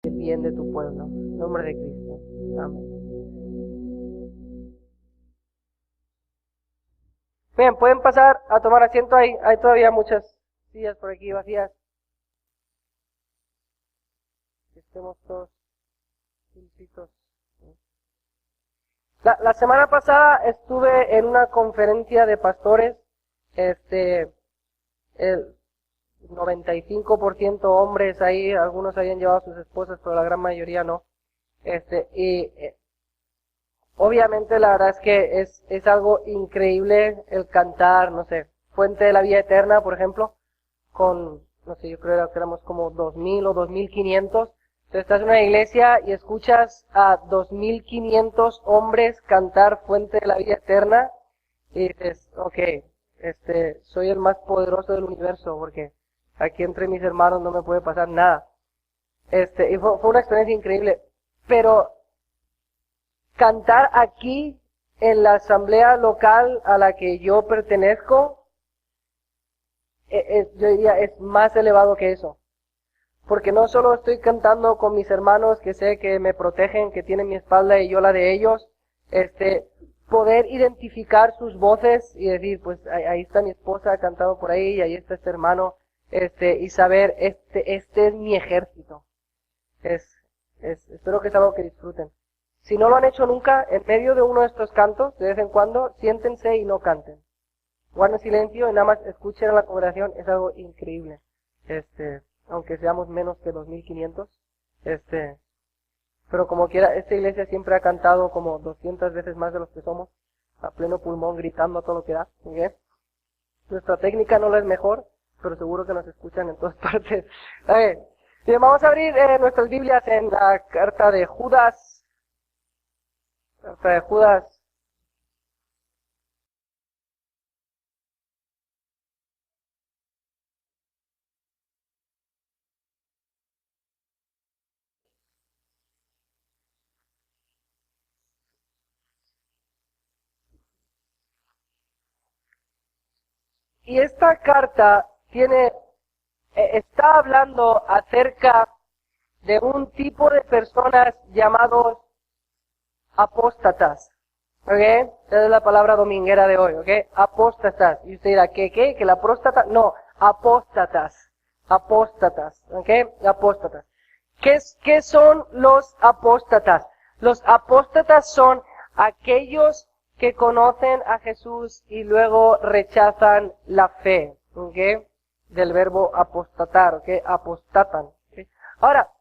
el bien de tu pueblo. En nombre de Cristo. Amén. Bien, pueden pasar a tomar asiento ahí. Hay todavía muchas sillas por aquí vacías. Estemos todos juntitos. La semana pasada estuve en una conferencia de pastores. El 95% hombres ahí, algunos habían llevado a sus esposas, pero la gran mayoría no. Obviamente la verdad es que es algo increíble el cantar, no sé, Fuente de la Vida Eterna, por ejemplo, con, no sé, yo creo que éramos como 2000 o 2500. Entonces estás en una iglesia y escuchas a 2500 hombres cantar Fuente de la Vida Eterna y dices, ok, soy el más poderoso del universo porque aquí entre mis hermanos no me puede pasar nada. Y fue una experiencia increíble, pero cantar aquí en la asamblea local a la que yo pertenezco, yo diría, es más elevado que eso. Porque no solo estoy cantando con mis hermanos que sé que me protegen, que tienen mi espalda y yo la de ellos, poder identificar sus voces y decir, pues ahí está mi esposa cantando por ahí y ahí está este hermano, y saber, este es mi ejército. Espero que es algo que disfruten. Si no lo han hecho nunca, en medio de uno de estos cantos, de vez en cuando, siéntense y no canten. Guarden silencio y nada más escuchen a la congregación, es algo increíble. Aunque seamos menos que 2500, pero como quiera, esta iglesia siempre ha cantado como 200 veces más de los que somos, a pleno pulmón, gritando a todo lo que da. ¿Okay? Nuestra técnica no la es mejor, pero seguro que nos escuchan en todas partes. Okay. Bien, vamos a abrir nuestras Biblias en la carta de Judas. Carta de Judas. Y esta carta está hablando acerca de un tipo de personas llamados apóstatas. ¿Ok? Esa es la palabra dominguera de hoy, ¿ok? Apóstatas. Y usted dirá, ¿qué? ¿Que la próstata? No, apóstatas. Apóstatas, ¿ok? Apóstatas. ¿Qué son los apóstatas? Los apóstatas son aquellos que conocen a Jesús y luego rechazan la fe, ¿ok? Del verbo apostatar, ¿ok? Apostatan. ¿Ok? Ahora,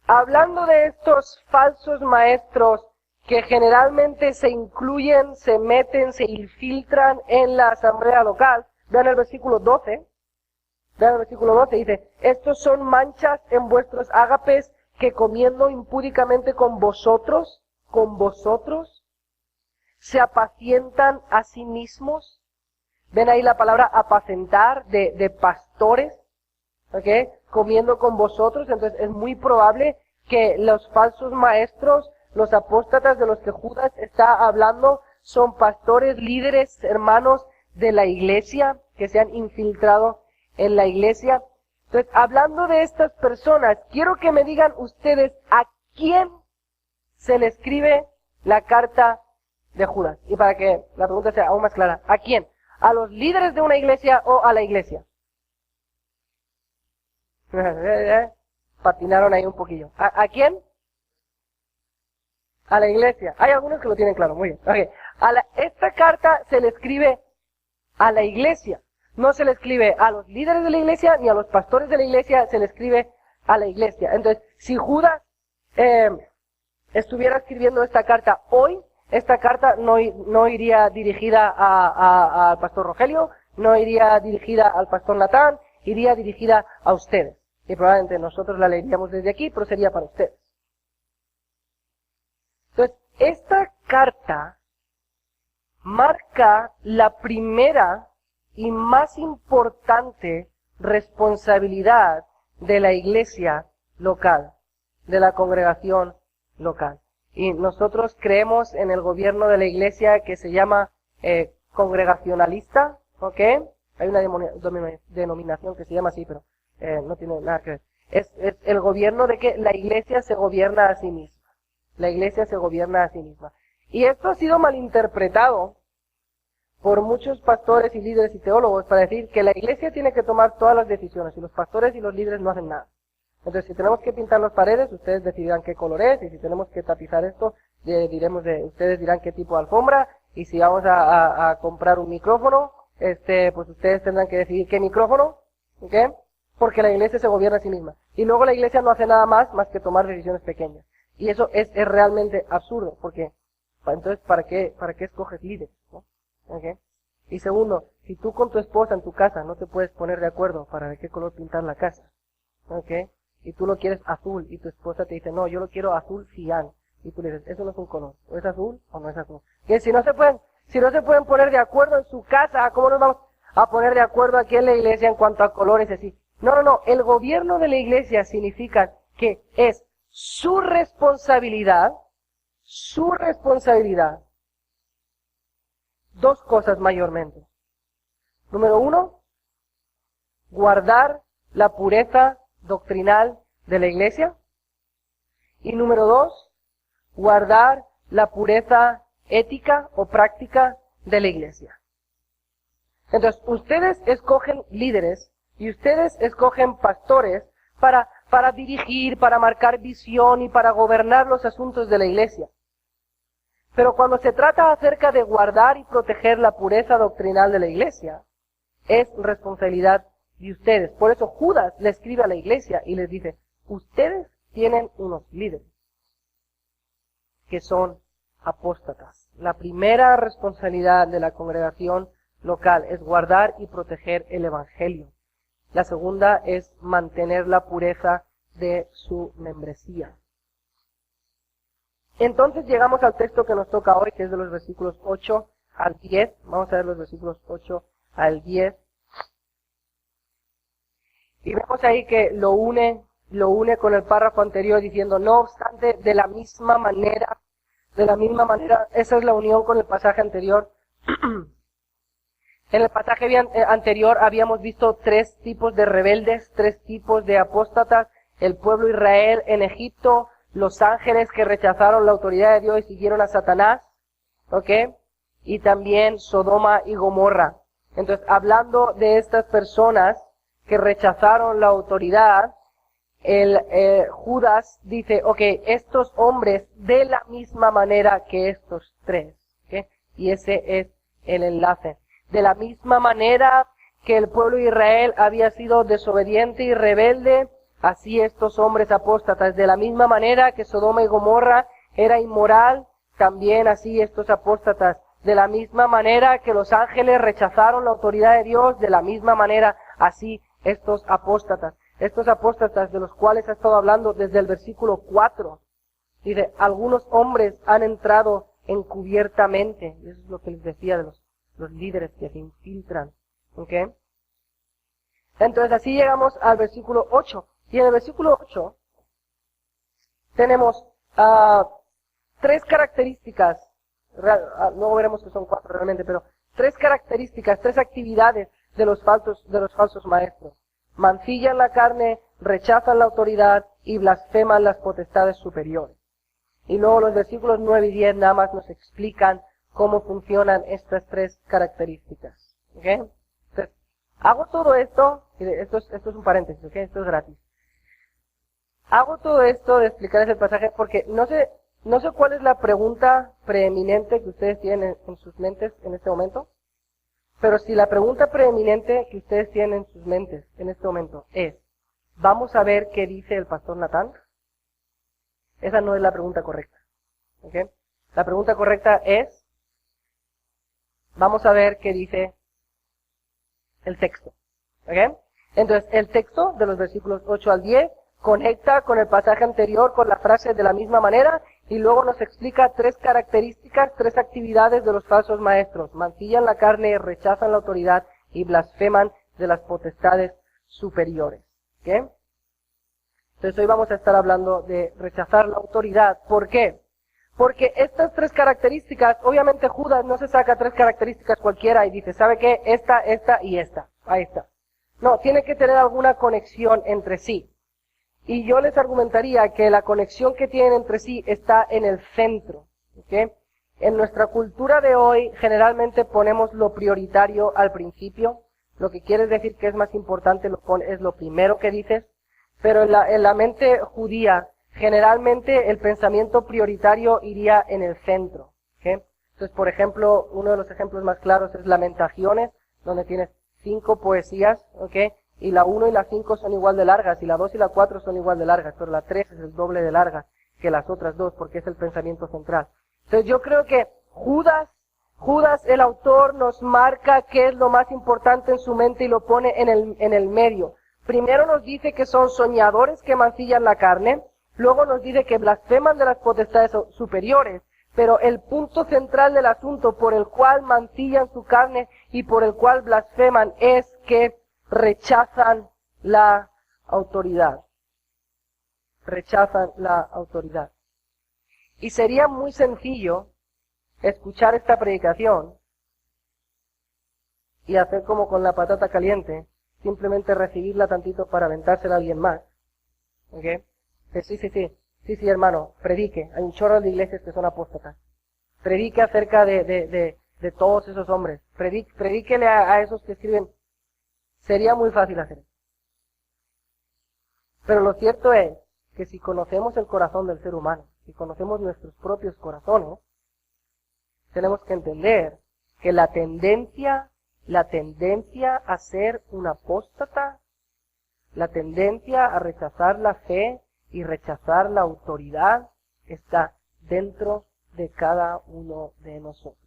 hablando de estos falsos maestros que generalmente se incluyen, se meten, se infiltran en la asamblea local, vean el versículo 12, vean el versículo 12, dice, estos son manchas en vuestros ágapes que comiendo impúdicamente con vosotros, se apacientan a sí mismos. Ven ahí la palabra apacentar de pastores, ¿ok? Comiendo con vosotros, entonces es muy probable que los falsos maestros, los apóstatas de los que Judas está hablando, son pastores, líderes, hermanos de la iglesia, que se han infiltrado en la iglesia. Entonces, hablando de estas personas, quiero que me digan ustedes a quién se le escribe la carta de Judas. Y para que la pregunta sea aún más clara, ¿a quién? ¿A los líderes de una iglesia o a la iglesia? Patinaron ahí un poquillo. ¿A quién? A la iglesia. Hay algunos que lo tienen claro, muy bien. Okay. Esta carta se le escribe a la iglesia. No se le escribe a los líderes de la iglesia ni a los pastores de la iglesia, se le escribe a la iglesia. Entonces, si Judas estuviera escribiendo esta carta hoy, esta carta no iría dirigida al pastor Rogelio, no iría dirigida al pastor Natán, iría dirigida a ustedes. Y probablemente nosotros la leeríamos desde aquí, pero sería para ustedes. Entonces, esta carta marca la primera y más importante responsabilidad de la iglesia local, de la congregación local. Y nosotros creemos en el gobierno de la iglesia que se llama congregacionalista, ¿ok? Hay una denominación que se llama así, pero no tiene nada que ver. Es el gobierno de que la iglesia se gobierna a sí misma. La iglesia se gobierna a sí misma. Y esto ha sido malinterpretado por muchos pastores y líderes y teólogos para decir que la iglesia tiene que tomar todas las decisiones y los pastores y los líderes no hacen nada. Entonces, si tenemos que pintar las paredes, ustedes decidirán qué color es, y si tenemos que tapizar esto, ustedes dirán qué tipo de alfombra, y si vamos a comprar un micrófono, pues ustedes tendrán que decidir qué micrófono, ¿ok? Porque la iglesia se gobierna a sí misma. Y luego la iglesia no hace nada más que tomar decisiones pequeñas. Y eso es realmente absurdo, porque entonces, ¿para qué escoges líderes, ¿no? ¿Okay? Y segundo, si tú con tu esposa en tu casa no te puedes poner de acuerdo para de qué color pintar la casa, ¿ok? Y tú lo quieres azul y tu esposa te dice, no, yo lo quiero azul cian. Y tú le dices, eso no es un color, o es azul o no es azul. Que si no se pueden poner de acuerdo en su casa, ¿cómo nos vamos a poner de acuerdo aquí en la iglesia en cuanto a colores y así? No, el gobierno de la iglesia significa que es su responsabilidad, dos cosas mayormente. Número uno, guardar la pureza doctrinal de la iglesia. Y número dos, guardar la pureza ética o práctica de la iglesia. Entonces, ustedes escogen líderes y ustedes escogen pastores para dirigir, para marcar visión y para gobernar los asuntos de la iglesia. Pero cuando se trata acerca de guardar y proteger la pureza doctrinal de la iglesia, es responsabilidad de ustedes. Por eso Judas le escribe a la iglesia y les dice, ustedes tienen unos líderes que son apóstatas. La primera responsabilidad de la congregación local es guardar y proteger el evangelio. La segunda es mantener la pureza de su membresía. Entonces llegamos al texto que nos toca hoy, que es de los versículos 8 al 10. Vamos a ver los versículos 8 al 10. Y vemos ahí que lo une con el párrafo anterior diciendo, no obstante, de la misma manera, esa es la unión con el pasaje anterior. En el pasaje anterior habíamos visto tres tipos de rebeldes, tres tipos de apóstatas, el pueblo Israel en Egipto, los ángeles que rechazaron la autoridad de Dios y siguieron a Satanás, ¿ok? Y también Sodoma y Gomorra. Entonces, hablando de estas personas que rechazaron la autoridad, Judas dice, ok, estos hombres de la misma manera que estos tres, ¿ok? Y ese es el enlace. De la misma manera que el pueblo de Israel había sido desobediente y rebelde, así estos hombres apóstatas. De la misma manera que Sodoma y Gomorra era inmoral, también así estos apóstatas. De la misma manera que los ángeles rechazaron la autoridad de Dios, de la misma manera así estos apóstatas. Estos apóstatas de los cuales ha estado hablando desde el versículo 4. Dice, algunos hombres han entrado encubiertamente. Y eso es lo que les decía de los líderes que se infiltran. ¿Ok? Entonces así llegamos al versículo 8. Y en el versículo 8 tenemos tres características. Luego veremos que son cuatro realmente, pero tres características, tres actividades de los falsos maestros. Mancillan la carne, rechazan la autoridad y blasfeman las potestades superiores. Y luego los versículos 9 y 10 nada más nos explican cómo funcionan estas tres características. ¿Ok? Entonces, hago todo esto, esto es un paréntesis, ¿ok? Esto es gratis. Hago todo esto de explicarles el pasaje porque no sé cuál es la pregunta preeminente que ustedes tienen en sus mentes en este momento, pero si la pregunta preeminente que ustedes tienen en sus mentes en este momento es, ¿vamos a ver qué dice el pastor Natán? Esa no es la pregunta correcta. ¿Ok? La pregunta correcta es, vamos a ver qué dice el texto. ¿Ok? Entonces, el texto de los versículos 8 al 10 conecta con el pasaje anterior con la frase de la misma manera y luego nos explica tres características, tres actividades de los falsos maestros. Mancillan la carne, rechazan la autoridad y blasfeman de las potestades superiores. ¿Ok? Entonces hoy vamos a estar hablando de rechazar la autoridad. ¿Por qué? Porque estas tres características, obviamente Judas no se saca tres características cualquiera y dice, ¿sabe qué? Esta y esta. Ahí está. No, tiene que tener alguna conexión entre sí. Y yo les argumentaría que la conexión que tienen entre sí está en el centro. ¿Ok? En nuestra cultura de hoy generalmente ponemos lo prioritario al principio, lo que quiere decir que es más importante es lo primero que dices, pero en la mente judía generalmente el pensamiento prioritario iría en el centro. ¿Ok? Entonces, por ejemplo, uno de los ejemplos más claros es Lamentaciones, donde tienes 5 poesías, ¿ok? Y la 1 y la 5 son igual de largas, y la 2 y la 4 son igual de largas, pero la 3 es el doble de larga que las otras dos, porque es el pensamiento central. Entonces yo creo que Judas, el autor, nos marca qué es lo más importante en su mente y lo pone en el medio. Primero nos dice que son soñadores que mancillan la carne, luego nos dice que blasfeman de las potestades superiores, pero el punto central del asunto por el cual mancillan su carne y por el cual blasfeman es que rechazan la autoridad. Rechazan la autoridad. Y sería muy sencillo escuchar esta predicación y hacer como con la patata caliente, simplemente recibirla tantito para aventársela a alguien más. ¿Ok? Sí, hermano, predique. Hay un chorro de iglesias que son apóstatas. Predique acerca de todos esos hombres. Predíquele a esos que escriben. Sería muy fácil hacer eso. Pero lo cierto es que si conocemos el corazón del ser humano, si conocemos nuestros propios corazones, tenemos que entender que la tendencia a ser un apóstata, la tendencia a rechazar la fe y rechazar la autoridad está dentro de cada uno de nosotros.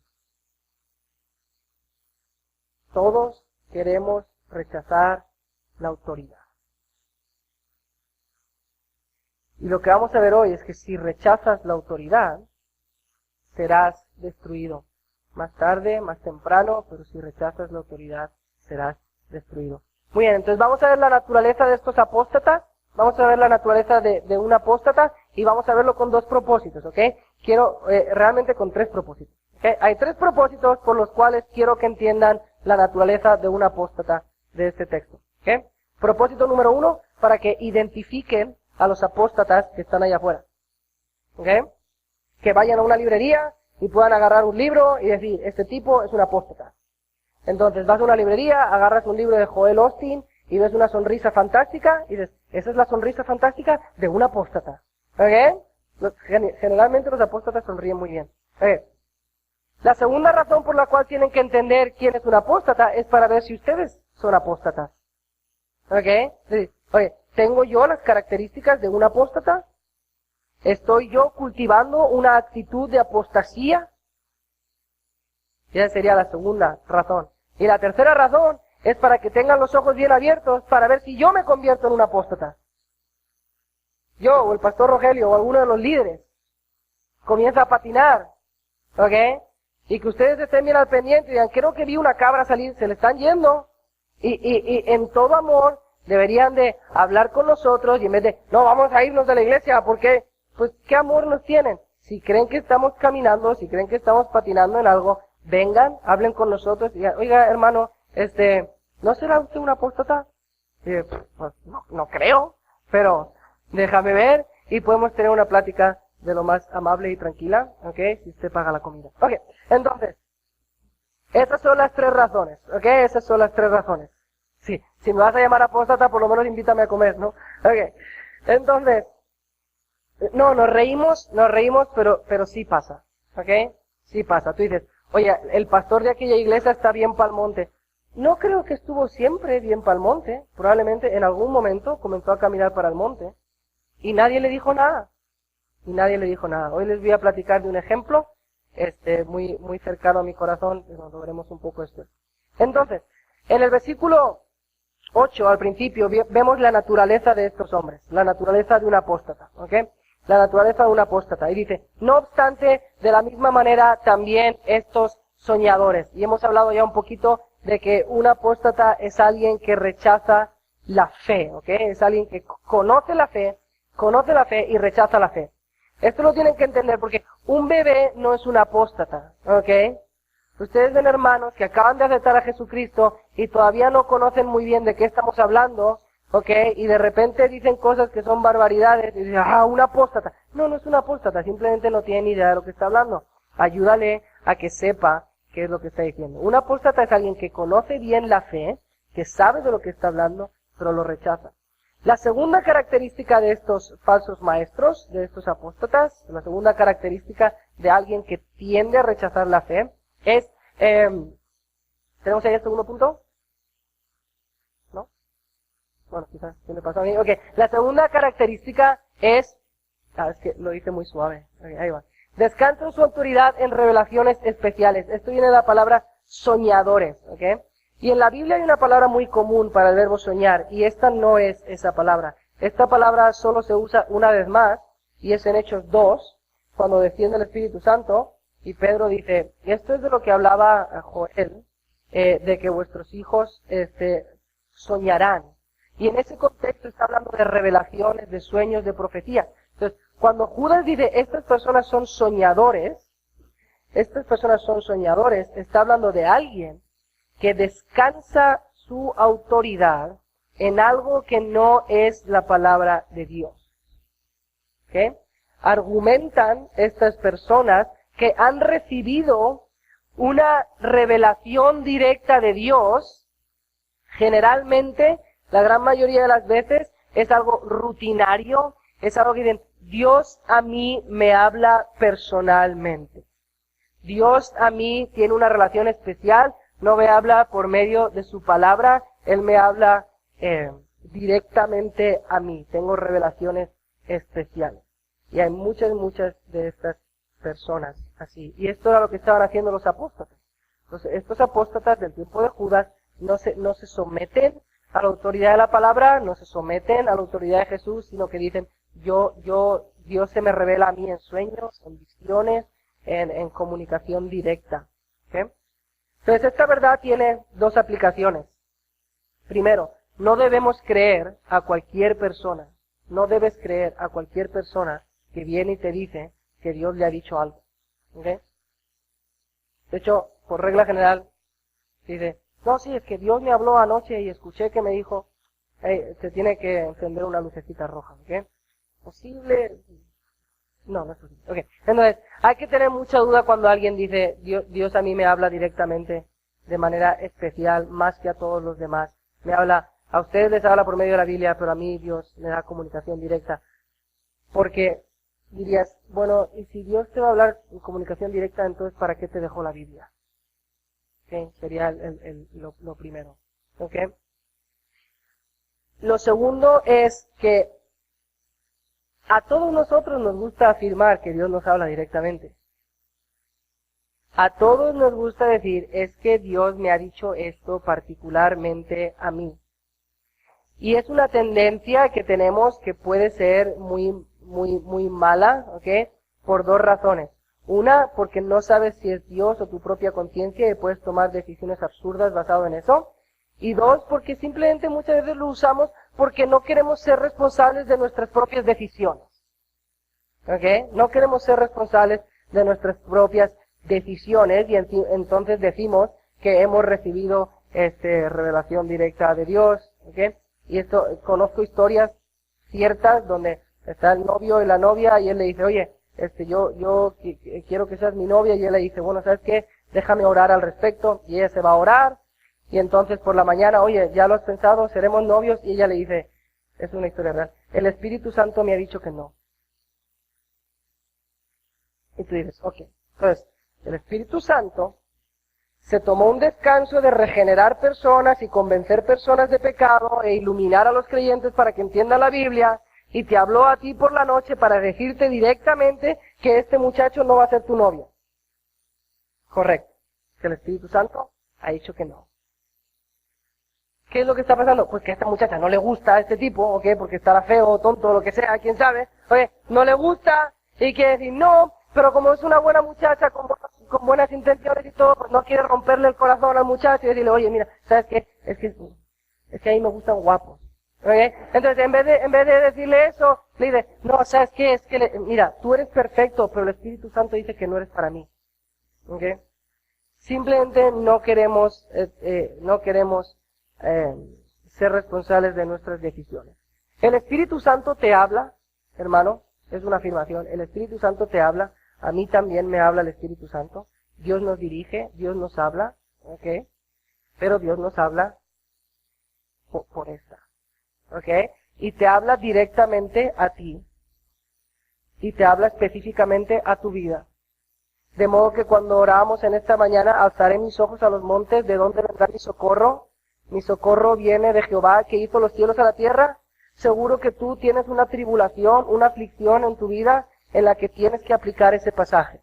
Todos queremos rechazar la autoridad. Y lo que vamos a ver hoy es que si rechazas la autoridad, serás destruido. Más tarde, más temprano, pero si rechazas la autoridad, serás destruido. Muy bien, entonces vamos a ver la naturaleza de estos apóstatas, vamos a ver la naturaleza de un apóstata y vamos a verlo con 2 propósitos, ¿ok? Realmente con 3 propósitos. ¿Okay? Hay 3 propósitos por los cuales quiero que entiendan la naturaleza de un apóstata de este texto. ¿Ok? Propósito número 1, para que identifiquen a los apóstatas que están allá afuera. ¿Ok? Que vayan a una librería y puedan agarrar un libro y decir, este tipo es un apóstata. Entonces vas a una librería, agarras un libro de Joel Osteen y ves una sonrisa fantástica y dices, esa es la sonrisa fantástica de un apóstata. ¿Ok? Generalmente los apóstatas sonríen muy bien. ¿Ok? La segunda razón por la cual tienen que entender quién es un apóstata es para ver si ustedes son apóstatas. ¿Ok? Oye, ¿tengo yo las características de un apóstata? ¿Estoy yo cultivando una actitud de apostasía? Esa sería la segunda razón. Y la tercera razón es para que tengan los ojos bien abiertos para ver si yo me convierto en un apóstata. Yo, o el pastor Rogelio, o alguno de los líderes, comienza a patinar. ¿Ok? Y que ustedes estén bien al pendiente y digan, creo que vi una cabra salir, se le están yendo. Y en todo amor deberían de hablar con nosotros y en vez de, no, vamos a irnos de la iglesia, porque, pues, ¿qué amor nos tienen? Si creen que estamos caminando, si creen que estamos patinando en algo, vengan, hablen con nosotros y digan, oiga, hermano, ¿no será usted un apóstata? Y, pues, no creo, pero déjame ver y podemos tener una plática de lo más amable y tranquila, ¿ok? Si usted paga la comida. Ok, entonces, esas son las 3 razones, ¿ok? Esas son las 3 razones. Sí, si me vas a llamar apóstata, por lo menos invítame a comer, ¿no? Ok, entonces, no, nos reímos, pero sí pasa, ¿ok? Sí pasa. Tú dices, oye, el pastor de aquella iglesia está bien pa'l monte. No creo que estuvo siempre bien pa'l monte. Probablemente en algún momento comenzó a caminar para el monte y nadie le dijo nada. Hoy les voy a platicar de un ejemplo, muy cercano a mi corazón, pero lo veremos un poco después. Entonces, en el versículo 8, al principio, vemos la naturaleza de estos hombres, la naturaleza de un apóstata, ¿ok? La naturaleza de un apóstata. Y dice, no obstante, de la misma manera también estos soñadores. Y hemos hablado ya un poquito de que un apóstata es alguien que rechaza la fe, ¿ok? Es alguien que conoce la fe y rechaza la fe. Esto lo tienen que entender porque un bebé no es un apóstata, ¿ok? Ustedes ven hermanos que acaban de aceptar a Jesucristo y todavía no conocen muy bien de qué estamos hablando, ¿ok? Y de repente dicen cosas que son barbaridades, y dicen, un apóstata. No, no es un apóstata, simplemente no tiene ni idea de lo que está hablando. Ayúdale a que sepa qué es lo que está diciendo. Un apóstata es alguien que conoce bien la fe, que sabe de lo que está hablando, pero lo rechaza. La segunda característica de estos falsos maestros, de estos apóstatas, la segunda característica de alguien que tiende a rechazar la fe, es, ¿tenemos ahí el segundo punto? ¿No? Bueno, quizás se me pasó a mí. Ok, la segunda característica es que lo hice muy suave. Okay, ahí va. Descansa en su autoridad en revelaciones especiales. Esto viene de la palabra soñadores, ¿ok? Y en la Biblia hay una palabra muy común para el verbo soñar, y esta no es esa palabra. Esta palabra solo se usa una vez más, y es en Hechos 2, cuando desciende el Espíritu Santo, y Pedro dice, esto es de lo que hablaba Joel, de que vuestros hijos soñarán. Y en ese contexto está hablando de revelaciones, de sueños, de profecía. Entonces, cuando Judas dice, estas personas son soñadores, está hablando de alguien que descansa su autoridad en algo que no es la palabra de Dios. ¿Ok? Argumentan estas personas que han recibido una revelación directa de Dios. Generalmente, la gran mayoría de las veces, es algo rutinario, es algo que dicen, Dios a mí me habla personalmente. Dios a mí tiene una relación especial, no me habla por medio de su palabra, Él me habla directamente a mí. Tengo revelaciones especiales. Y hay muchas de estas personas así. Y esto era lo que estaban haciendo los apóstatas. Entonces, estos apóstatas del tiempo de Judas no se someten a la autoridad de la palabra, no se someten a la autoridad de Jesús, sino que dicen, Dios se me revela a mí en sueños, en visiones, en comunicación directa. ¿Okay? Entonces, esta verdad tiene dos aplicaciones. Primero, no debemos creer a cualquier persona. No debes creer a cualquier persona que viene y te dice que Dios le ha dicho algo. ¿Okay? De hecho, por regla general, dice, no, sí, es que Dios me habló anoche y escuché que me dijo, te tiene que encender una lucecita roja. ¿Okay? Posible. No, no es posible. Okay. Entonces, hay que tener mucha duda cuando alguien dice, Dios a mí me habla directamente, de manera especial, más que a todos los demás. A ustedes les habla por medio de la Biblia, pero a mí Dios me da comunicación directa. Porque dirías, bueno, y si Dios te va a hablar en comunicación directa, entonces ¿para qué te dejó la Biblia? Okay. Sería lo primero. Okay. Lo segundo es que a todos nosotros nos gusta afirmar que Dios nos habla directamente. A todos nos gusta decir, es que Dios me ha dicho esto particularmente a mí. Y es una tendencia que tenemos que puede ser muy mala, ¿ok? Por dos razones. Una, porque no sabes si es Dios o tu propia conciencia y puedes tomar decisiones absurdas basado en eso. Y dos, porque simplemente muchas veces lo usamos porque no queremos ser responsables de nuestras propias decisiones. ¿Ok? No queremos ser responsables de nuestras propias decisiones y entonces decimos que hemos recibido revelación directa de Dios. ¿Ok? Y esto, conozco historias ciertas donde está el novio y la novia y él le dice, oye, yo quiero que seas mi novia, y él le dice, bueno, ¿sabes qué? Déjame orar al respecto, y ella se va a orar. Y entonces por la mañana, oye, ¿ya lo has pensado? ¿Seremos novios? Y ella le dice, es una historia real, el Espíritu Santo me ha dicho que no. Y tú dices, ok. Entonces, el Espíritu Santo se tomó un descanso de regenerar personas y convencer personas de pecado e iluminar a los creyentes para que entiendan la Biblia, y te habló a ti por la noche para decirte directamente que este muchacho no va a ser tu novio. Correcto. Que el Espíritu Santo ha dicho que no. ¿Qué es lo que está pasando? Pues que a esta muchacha no le gusta a este tipo, ¿ok? Porque estará feo, tonto, lo que sea, quién sabe. Oye, no le gusta y quiere decir no, pero como es una buena muchacha con buenas intenciones y todo, pues no quiere romperle el corazón al muchacho y decirle, oye, mira, ¿sabes qué? Es que a mí me gustan guapos. ¿Okay? Entonces, en vez de decirle eso, le dice, no, ¿sabes qué? Mira, tú eres perfecto, pero el Espíritu Santo dice que no eres para mí. ¿Okay? Simplemente no queremos ser responsables de nuestras decisiones. El Espíritu Santo te habla, hermano, es una afirmación, el Espíritu Santo te habla, a mí también me habla el Espíritu Santo, Dios nos dirige, Dios nos habla, ¿ok? Pero Dios nos habla por esta, ¿ok? Y te habla directamente a ti, y te habla específicamente a tu vida. De modo que cuando oramos en esta mañana, alzaré mis ojos a los montes, ¿de dónde vendrá mi socorro? Mi socorro viene de Jehová, que hizo los cielos a la tierra. Seguro que tú tienes una tribulación, una aflicción en tu vida en la que tienes que aplicar ese pasaje.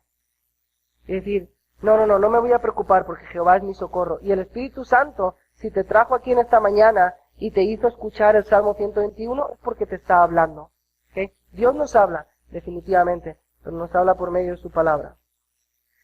Es decir, no me voy a preocupar porque Jehová es mi socorro. Y el Espíritu Santo, si te trajo aquí en esta mañana y te hizo escuchar el Salmo 121, es porque te está hablando. ¿Okay? Dios nos habla, definitivamente, pero nos habla por medio de su palabra.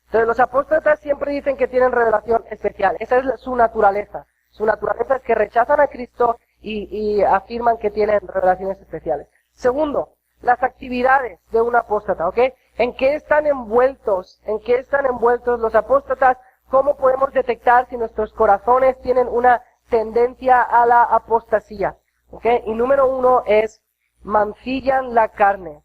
Entonces los apóstatas siempre dicen que tienen revelación especial. Esa es su naturaleza. Su naturaleza es que rechazan a Cristo y afirman que tienen revelaciones especiales. Segundo, las actividades de un apóstata, ¿ok? ¿En qué están envueltos? ¿En qué están envueltos los apóstatas? ¿Cómo podemos detectar si nuestros corazones tienen una tendencia a la apostasía? ¿Ok? Y número 1 es, mancillan la carne.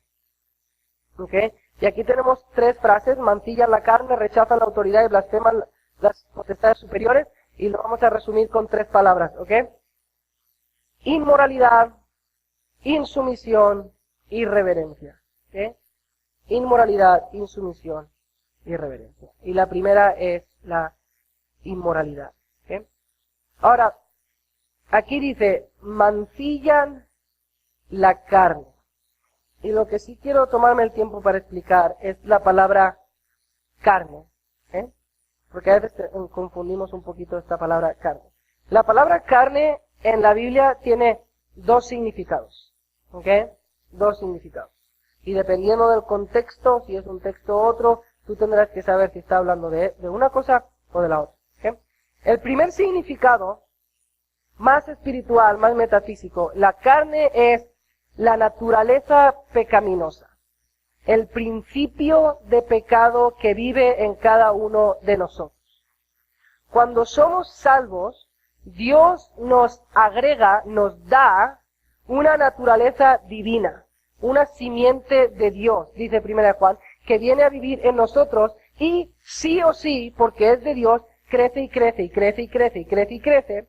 ¿Ok? Y aquí tenemos 3 frases: mancillan la carne, rechazan la autoridad y blasfeman las potestades superiores. Y lo vamos a resumir con 3 palabras, ¿ok? Inmoralidad, insumisión, irreverencia. ¿Ok? Inmoralidad, insumisión, irreverencia. Y la primera es la inmoralidad. ¿Ok? Ahora, aquí dice, mancillan la carne. Y lo que sí quiero tomarme el tiempo para explicar es la palabra carne. ¿Ok? Porque a veces confundimos un poquito esta palabra carne. La palabra carne en la Biblia tiene 2 significados. ¿Ok? 2 significados. Y dependiendo del contexto, si es un texto u otro, tú tendrás que saber si está hablando de una cosa o de la otra. ¿Ok? El primer significado, más espiritual, más metafísico, la carne es la naturaleza pecaminosa. El principio de pecado que vive en cada uno de nosotros. Cuando somos salvos, Dios nos agrega, nos da una naturaleza divina, una simiente de Dios, dice 1 Juan, que viene a vivir en nosotros y sí o sí, porque es de Dios, crece y crece y crece y crece y crece y crece.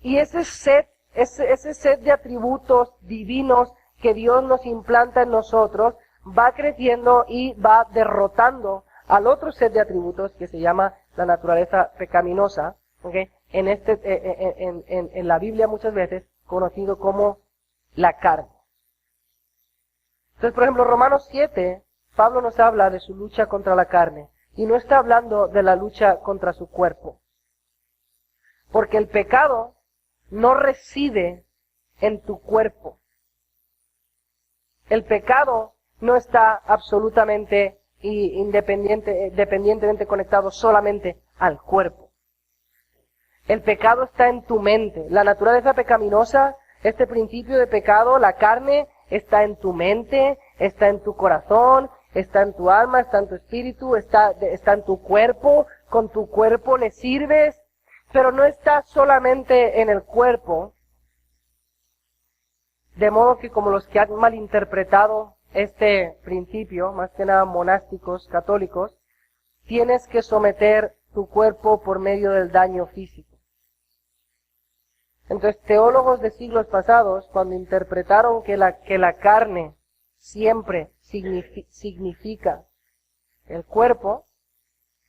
Y ese set de atributos divinos que Dios nos implanta en nosotros va creciendo y va derrotando al otro set de atributos que se llama la naturaleza pecaminosa, ¿okay? En la Biblia muchas veces conocido como la carne. Entonces, por ejemplo, Romanos 7, Pablo nos habla de su lucha contra la carne y no está hablando de la lucha contra su cuerpo. Porque el pecado no reside en tu cuerpo. El pecado no está absolutamente dependientemente conectado solamente al cuerpo. El pecado está en tu mente. La naturaleza pecaminosa, este principio de pecado, la carne, está en tu mente, está en tu corazón, está en tu alma, está en tu espíritu, está en tu cuerpo. Con tu cuerpo le sirves, pero no está solamente en el cuerpo. De modo que como los que han malinterpretado este principio, más que nada monásticos, católicos, tienes que someter tu cuerpo por medio del daño físico. Entonces, teólogos de siglos pasados, cuando interpretaron que la carne siempre significa el cuerpo,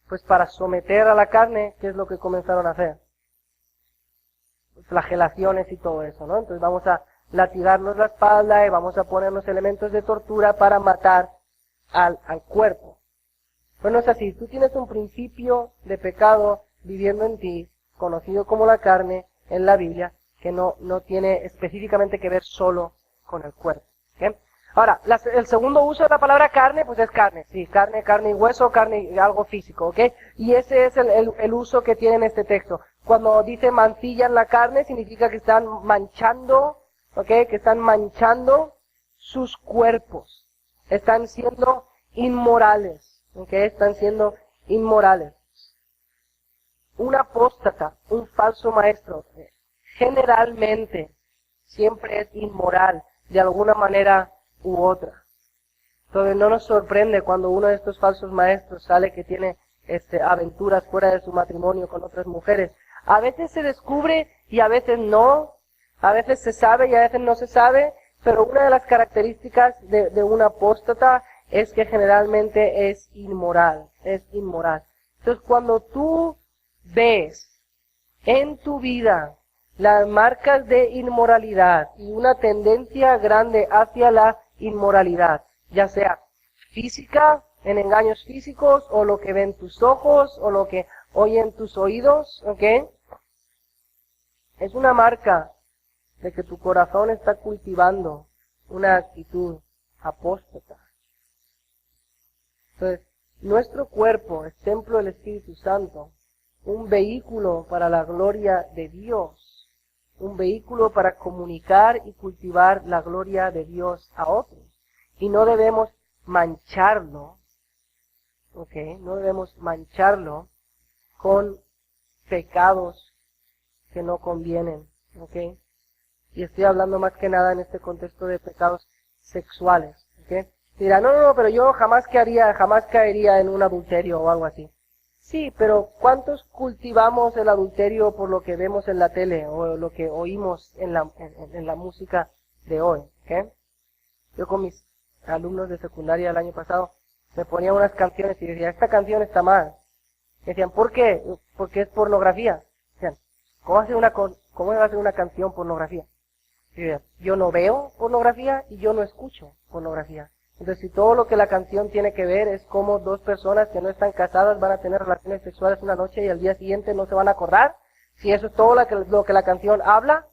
pues para someter a la carne, ¿qué es lo que comenzaron a hacer? Flagelaciones y todo eso, ¿no? Entonces vamos a latigarnos la espalda y vamos a ponernos elementos de tortura para matar al cuerpo. Pues no es así. Tú tienes un principio de pecado viviendo en ti, conocido como la carne en la Biblia, que no tiene específicamente que ver solo con el cuerpo. ¿Okay? Ahora, el segundo uso de la palabra carne, pues es carne. Sí, carne y hueso, carne y algo físico, ¿ok? Y ese es el uso que tiene en este texto. Cuando dice mancillan la carne, significa que están manchando, ¿ok? Que están manchando sus cuerpos. Están siendo inmorales, ¿ok? Están siendo inmorales. Un apóstata, un falso maestro, generalmente siempre es inmoral de alguna manera u otra. Entonces no nos sorprende cuando uno de estos falsos maestros sale que tiene aventuras fuera de su matrimonio con otras mujeres. A veces se descubre y a veces no, a veces se sabe y a veces no se sabe, pero una de las características de un apóstata es que generalmente es inmoral, Entonces cuando tú ves en tu vida las marcas de inmoralidad y una tendencia grande hacia la inmoralidad, ya sea física, en engaños físicos, o lo que ven tus ojos, o lo que oyen tus oídos, ¿ok? Es una marca de que tu corazón está cultivando una actitud apóstata. Entonces, nuestro cuerpo es templo del Espíritu Santo, un vehículo para la gloria de Dios, un vehículo para comunicar y cultivar la gloria de Dios a otros. Y no debemos mancharlo, ¿ok? No debemos mancharlo con pecados que no convienen, ¿ok? Y estoy hablando más que nada en este contexto de pecados sexuales, ¿ok? Dirá, no, pero yo jamás caería en un adulterio o algo así. Sí, pero ¿cuántos cultivamos el adulterio por lo que vemos en la tele o lo que oímos en la música de hoy? ¿Okay? Yo con mis alumnos de secundaria el año pasado me ponía unas canciones y decía, esta canción está mal. Y decían, ¿por qué? Porque es pornografía. Decían, ¿cómo va a ser una canción pornografía? Y decían, yo no veo pornografía y yo no escucho pornografía. Entonces, si todo lo que la canción tiene que ver es como dos personas que no están casadas van a tener relaciones sexuales una noche y al día siguiente no se van a acordar, si eso es todo lo que la canción habla,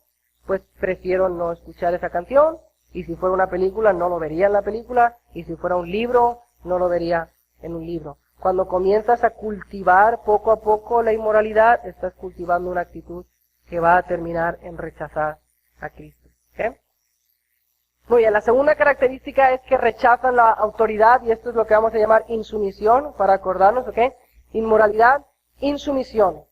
pues prefiero no escuchar esa canción, y si fuera una película no lo vería en la película, y si fuera un libro no lo vería en un libro. Cuando comienzas a cultivar poco a poco la inmoralidad, estás cultivando una actitud que va a terminar en rechazar a Cristo. ¿Okay? Muy bien, la segunda característica es que rechazan la autoridad, y esto es lo que vamos a llamar insumisión, para acordarnos, ¿ok? Inmoralidad, insumisión.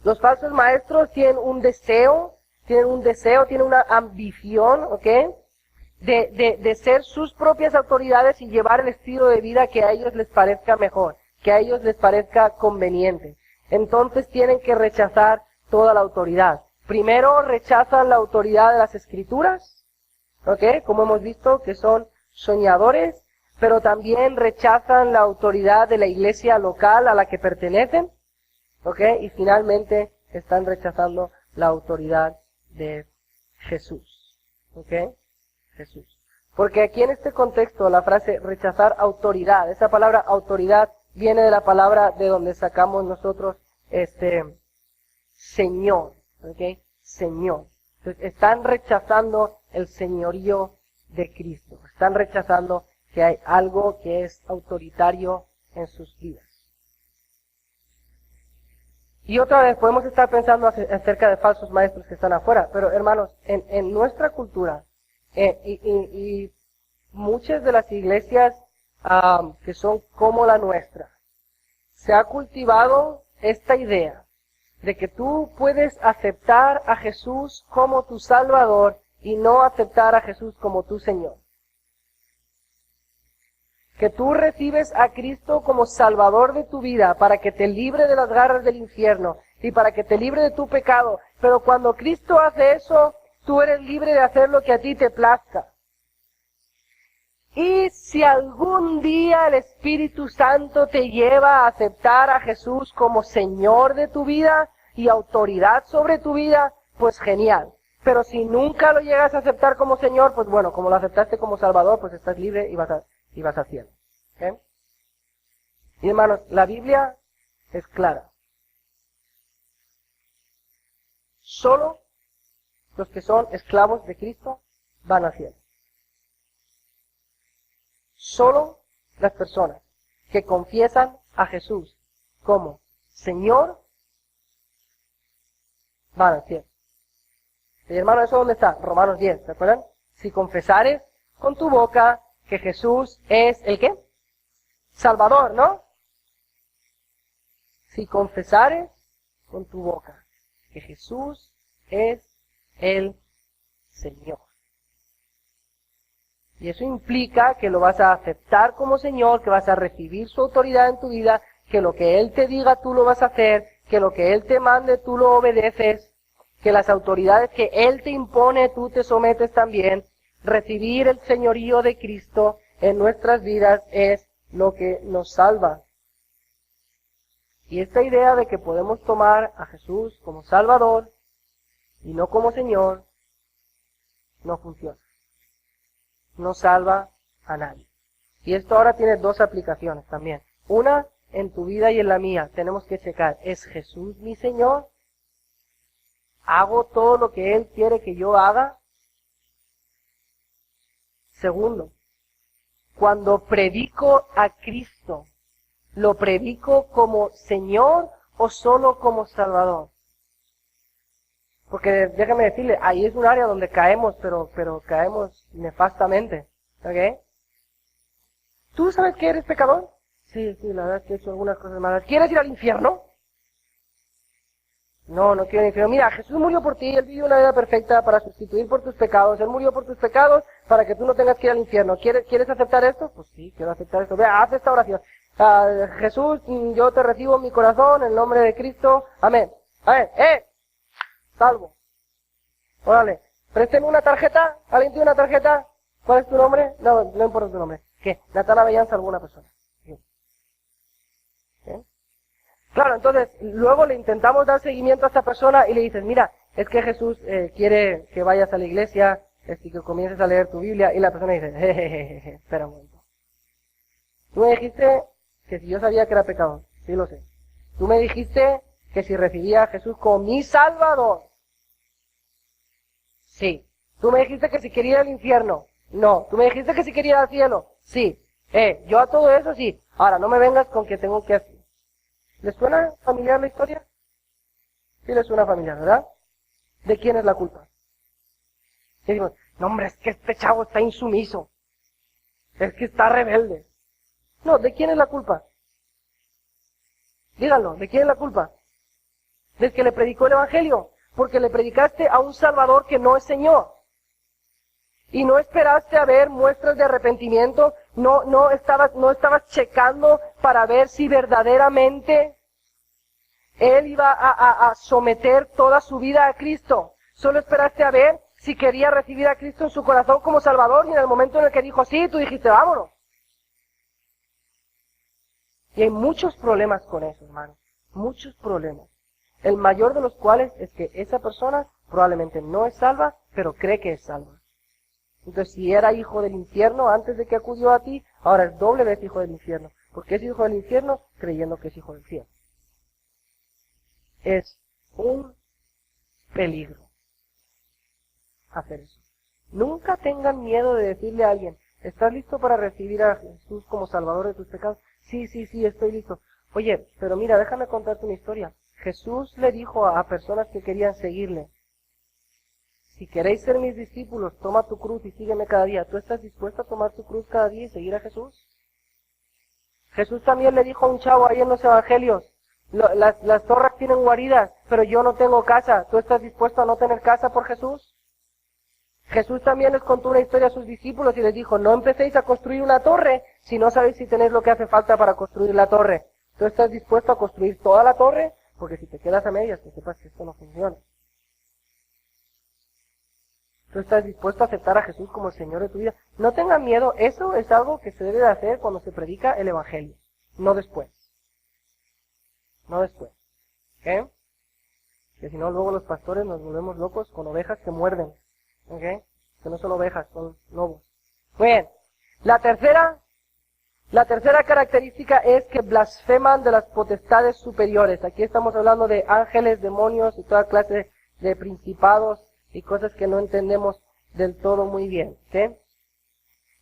Los falsos maestros tienen un deseo, tienen una ambición, ¿ok? De ser sus propias autoridades y llevar el estilo de vida que a ellos les parezca mejor, que a ellos les parezca conveniente. Entonces tienen que rechazar toda la autoridad. Primero rechazan la autoridad de las Escrituras, ¿ok? Como hemos visto, que son soñadores, pero también rechazan la autoridad de la iglesia local a la que pertenecen, ¿ok? Y finalmente están rechazando la autoridad de Jesús, ¿ok? Jesús. Porque aquí en este contexto la frase rechazar autoridad, esa palabra autoridad viene de la palabra de donde sacamos nosotros Señor, ¿ok? Señor. Entonces, están rechazando el señorío de Cristo. Están rechazando que hay algo que es autoritario en sus vidas. Y otra vez, podemos estar pensando acerca de falsos maestros que están afuera, pero hermanos, en nuestra cultura, y muchas de las iglesias que son como la nuestra, se ha cultivado esta idea de que tú puedes aceptar a Jesús como tu Salvador y no aceptar a Jesús como tu Señor. Que tú recibes a Cristo como Salvador de tu vida para que te libre de las garras del infierno y para que te libre de tu pecado. Pero cuando Cristo hace eso, tú eres libre de hacer lo que a ti te plazca. Y si algún día el Espíritu Santo te lleva a aceptar a Jesús como Señor de tu vida y autoridad sobre tu vida, pues genial. Pero si nunca lo llegas a aceptar como Señor, pues bueno, como lo aceptaste como Salvador, pues estás libre y vas a cielo. ¿Okay? Y hermanos, la Biblia es clara. Solo los que son esclavos de Cristo van al cielo. Solo las personas que confiesan a Jesús como Señor van al cielo. Y hermano, ¿eso dónde está? Romanos 10, ¿se acuerdan? Si confesares con tu boca que Jesús es ¿el qué? Salvador, ¿no? Si confesares con tu boca que Jesús es el Señor. Y eso implica que lo vas a aceptar como Señor, que vas a recibir su autoridad en tu vida, que lo que Él te diga tú lo vas a hacer, que lo que Él te mande tú lo obedeces, que las autoridades que Él te impone tú te sometes también. Recibir el señorío de Cristo en nuestras vidas es lo que nos salva. Y esta idea de que podemos tomar a Jesús como Salvador y no como Señor, no funciona. No salva a nadie. Y esto ahora tiene dos aplicaciones también. Una, en tu vida y en la mía, tenemos que checar, ¿es Jesús mi Señor? ¿Hago todo lo que Él quiere que yo haga? Segundo, cuando predico a Cristo, ¿lo predico como Señor o solo como Salvador? Porque déjame decirle, ahí es un área donde caemos, pero caemos nefastamente. ¿Ok? ¿Tú sabes que eres pecador? Sí, la verdad es que he hecho algunas cosas malas. ¿Quieres ir al infierno? No quiero ir al infierno. Mira, Jesús murió por ti, Él vivió una vida perfecta para sustituir por tus pecados. Él murió por tus pecados para que tú no tengas que ir al infierno. ¿Quieres aceptar esto? Pues sí, quiero aceptar esto. Vea, haz esta oración. Jesús, yo te recibo en mi corazón, en el nombre de Cristo. Amén. Salvo. Órale, présteme una tarjeta. ¿Alguien tiene una tarjeta? ¿Cuál es tu nombre? No importa tu nombre. ¿Qué? Natana Bellanza, alguna persona. ¿Sí? Claro, entonces, luego le intentamos dar seguimiento a esta persona y le dices, mira, es que Jesús quiere que vayas a la iglesia, y que comiences a leer tu Biblia, y la persona dice, jejeje, espera un momento. Tú me dijiste que si yo sabía que era pecador, sí lo sé. Tú me dijiste que si recibía a Jesús como mi Salvador, sí. Tú me dijiste que si quería ir al infierno, no. Tú me dijiste que si quería ir al cielo, sí. Yo a todo eso sí. Ahora, no me vengas con que tengo que hacer. ¿Les suena familiar la historia? Sí les suena familiar, ¿verdad? ¿De quién es la culpa? Y decimos, no hombre, es que este chavo está insumiso. Es que está rebelde. No, ¿de quién es la culpa? Díganlo, ¿de quién es la culpa? Del que le predicó el Evangelio. Porque le predicaste a un Salvador que no es Señor. Y no esperaste a ver muestras de arrepentimiento, no estabas checando para ver si verdaderamente Él iba a someter toda su vida a Cristo. Solo esperaste a ver si quería recibir a Cristo en su corazón como Salvador, y en el momento en el que dijo sí, tú dijiste vámonos. Y hay muchos problemas con eso, hermano. Muchos problemas. El mayor de los cuales es que esa persona probablemente no es salva, pero cree que es salva. Entonces, si era hijo del infierno antes de que acudió a ti, ahora es doble vez hijo del infierno. Porque es hijo del infierno creyendo que es hijo del cielo. Es un peligro hacer eso. Nunca tengan miedo de decirle a alguien, ¿estás listo para recibir a Jesús como Salvador de tus pecados? Sí, estoy listo. Oye, pero mira, déjame contarte una historia. Jesús le dijo a personas que querían seguirle, si queréis ser mis discípulos, toma tu cruz y sígueme cada día. ¿Tú estás dispuesto a tomar tu cruz cada día y seguir a Jesús? Jesús también le dijo a un chavo ahí en los evangelios, las torres tienen guaridas, pero yo no tengo casa. ¿Tú estás dispuesto a no tener casa por Jesús? Jesús también les contó una historia a sus discípulos y les dijo, no empecéis a construir una torre si no sabéis si tenéis lo que hace falta para construir la torre. ¿Tú estás dispuesto a construir toda la torre? Porque si te quedas a medias, que sepas que esto no funciona. ¿Tú estás dispuesto a aceptar a Jesús como el Señor de tu vida? No tengan miedo, eso es algo que se debe de hacer cuando se predica el Evangelio, no después. No después. ¿Ok? Que si no, luego los pastores nos volvemos locos con ovejas que muerden. ¿Ok? Que no son ovejas, son lobos. Muy bien. La tercera característica es que blasfeman de las potestades superiores. Aquí estamos hablando de ángeles, demonios y toda clase de principados y cosas que no entendemos del todo muy bien. ¿Okay?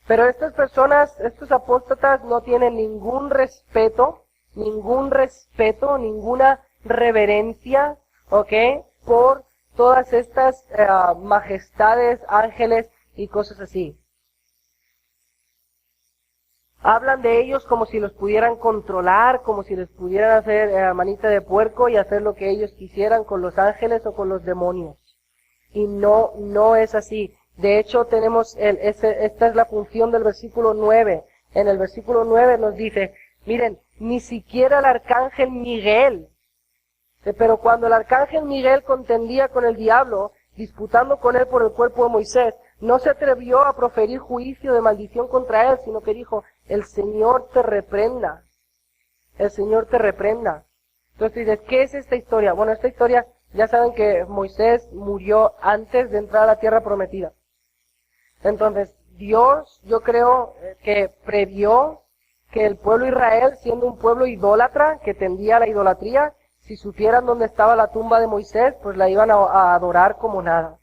Pero estas personas, estos apóstatas no tienen ningún respeto, ninguna reverencia, ¿ok? Por todas estas majestades, ángeles y cosas así. Hablan de ellos como si los pudieran controlar, como si les pudieran hacer manita de puerco y hacer lo que ellos quisieran con los ángeles o con los demonios. Y no es así. De hecho, esta es la función del versículo 9. En el versículo 9 nos dice, miren, ni siquiera el arcángel Miguel, pero cuando el arcángel Miguel contendía con el diablo, disputando con él por el cuerpo de Moisés, no se atrevió a proferir juicio de maldición contra él, sino que dijo, el Señor te reprenda. El Señor te reprenda. Entonces dices, ¿qué es esta historia? Bueno, esta historia, ya saben que Moisés murió antes de entrar a la tierra prometida. Entonces, Dios, yo creo que previó que el pueblo de Israel, siendo un pueblo idólatra, que tendía a la idolatría, si supieran dónde estaba la tumba de Moisés, pues la iban a adorar como nada.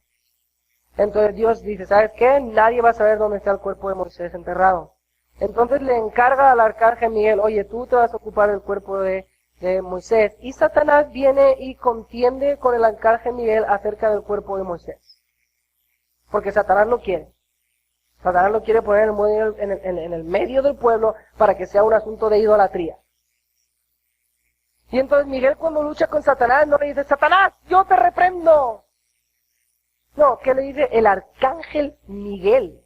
Entonces Dios dice, ¿sabes qué? Nadie va a saber dónde está el cuerpo de Moisés enterrado. Entonces le encarga al arcángel Miguel, oye, tú te vas a ocupar del cuerpo de Moisés. Y Satanás viene y contiende con el arcángel Miguel acerca del cuerpo de Moisés. Porque Satanás lo quiere. Satanás lo quiere poner en el medio del pueblo para que sea un asunto de idolatría. Y entonces Miguel cuando lucha con Satanás no le dice, Satanás, yo te reprendo. No, ¿qué le dice? El arcángel Miguel.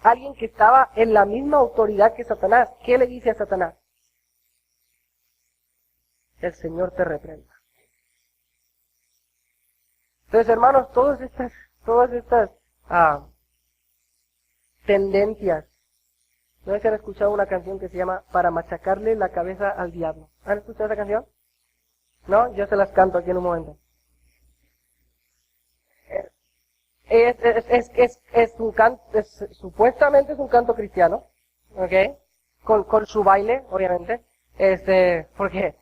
Alguien que estaba en la misma autoridad que Satanás. ¿Qué le dice a Satanás? El Señor te reprenda. Entonces, hermanos, todas estas tendencias. ¿No sé si han escuchado una canción que se llama Para machacarle la cabeza al diablo? ¿Han escuchado esa canción? ¿No? Yo se las canto aquí en un momento. Supuestamente es un canto cristiano, ¿ok? Con su baile, obviamente, porque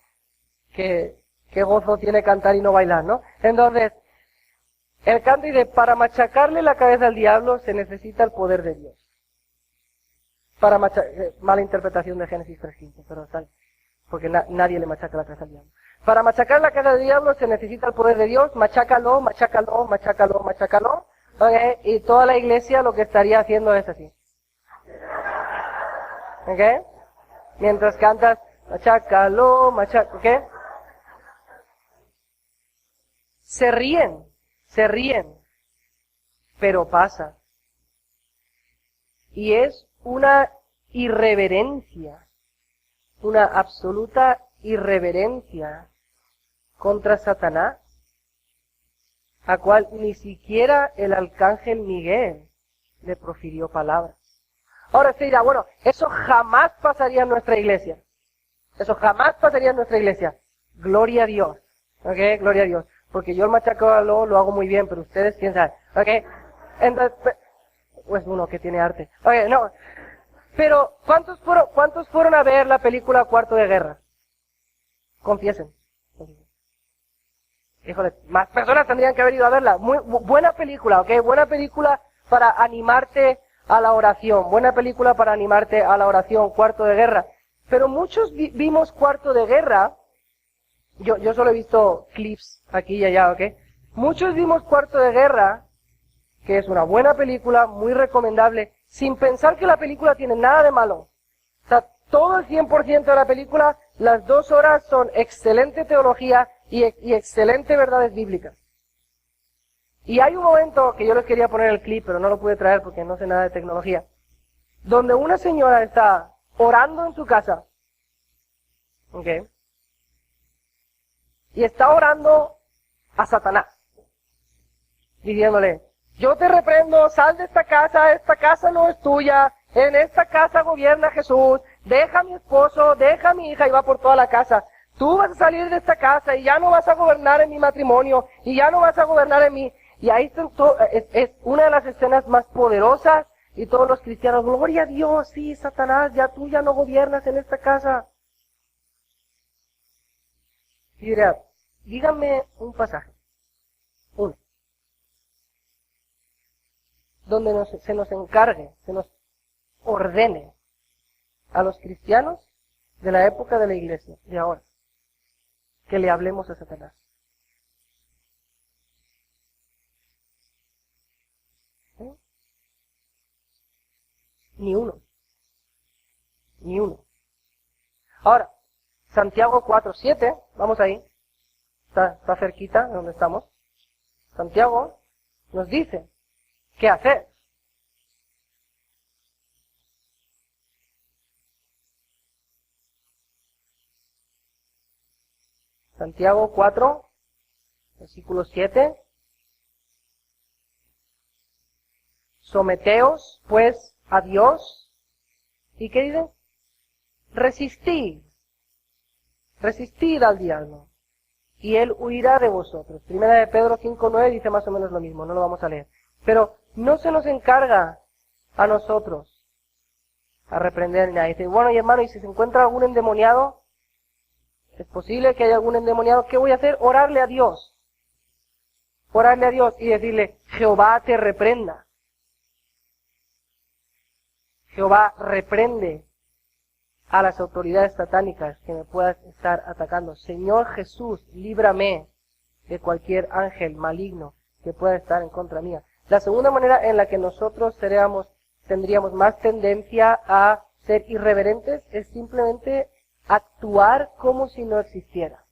qué gozo tiene cantar y no bailar, ¿no? Entonces, el canto dice, para machacarle la cabeza al diablo se necesita el poder de Dios. Mala interpretación de Génesis 3:15, pero tal, porque nadie le machaca la cabeza al diablo. Para machacar la cabeza del diablo se necesita el poder de Dios, machácalo, machácalo, machácalo, machácalo. Okay, y toda la iglesia lo que estaría haciendo es así. ¿Ok? Mientras cantas, machácalo, machácalo, ¿ok? Se ríen, pero pasa. Y es una irreverencia, una absoluta irreverencia contra Satanás, a cual ni siquiera el arcángel Miguel le profirió palabras. Ahora usted dirá, bueno, eso jamás pasaría en nuestra iglesia. Eso jamás pasaría en nuestra iglesia. Gloria a Dios. ¿Ok? Gloria a Dios. Porque yo el machacado lo hago muy bien, pero ustedes quién sabe. ¿Ok? Entonces, pues uno que tiene arte. Ok, no. Pero, ¿cuántos fueron a ver la película Cuarto de Guerra? Confiesen. Híjole, más personas tendrían que haber ido a verla. Muy buena película, ¿ok? Buena película para animarte a la oración. Buena película para animarte a la oración, Cuarto de Guerra. Pero muchos vimos Cuarto de Guerra. Yo solo he visto clips aquí y allá, ¿ok? Muchos vimos Cuarto de Guerra, que es una buena película, muy recomendable, sin pensar que la película tiene nada de malo. O sea, todo el 100% de la película, las 2 horas son excelente teología y excelente verdades bíblicas. Y hay un momento que yo les quería poner el clip, pero no lo pude traer porque no sé nada de tecnología, donde una señora está orando en su casa, ¿ok? Y está orando a Satanás, diciéndole, yo te reprendo, sal de esta casa no es tuya, en esta casa gobierna Jesús, deja a mi esposo, deja a mi hija y va por toda la casa. Tú vas a salir de esta casa y ya no vas a gobernar en mi matrimonio y ya no vas a gobernar en mí. Y ahí es una de las escenas más poderosas y todos los cristianos, gloria a Dios, sí, Satanás, tú ya no gobiernas en esta casa. Y dirá, díganme un pasaje, uno, donde se nos encargue, se nos ordene a los cristianos de la época de la iglesia, de ahora, que le hablemos a Satanás. ¿Sí? Ni uno. Ni uno. Ahora, Santiago 4:7, vamos ahí. Está cerquita de donde estamos. Santiago nos dice qué hacer. Santiago 4, versículo 7. Someteos, pues, a Dios. ¿Y qué dice? Resistid. Resistid al diablo. Y él huirá de vosotros. Primera de Pedro 5:9 dice más o menos lo mismo, no lo vamos a leer. Pero no se nos encarga a nosotros a reprender ni nada. Dice, bueno, y hermano, y si se encuentra algún endemoniado, es posible que haya algún endemoniado, ¿qué voy a hacer? Orarle a Dios. Orarle a Dios y decirle, Jehová te reprenda. Jehová reprende a las autoridades satánicas que me puedan estar atacando. Señor Jesús, líbrame de cualquier ángel maligno que pueda estar en contra mía. La segunda manera en la que nosotros tendríamos más tendencia a ser irreverentes es simplemente actuar como si no existiera.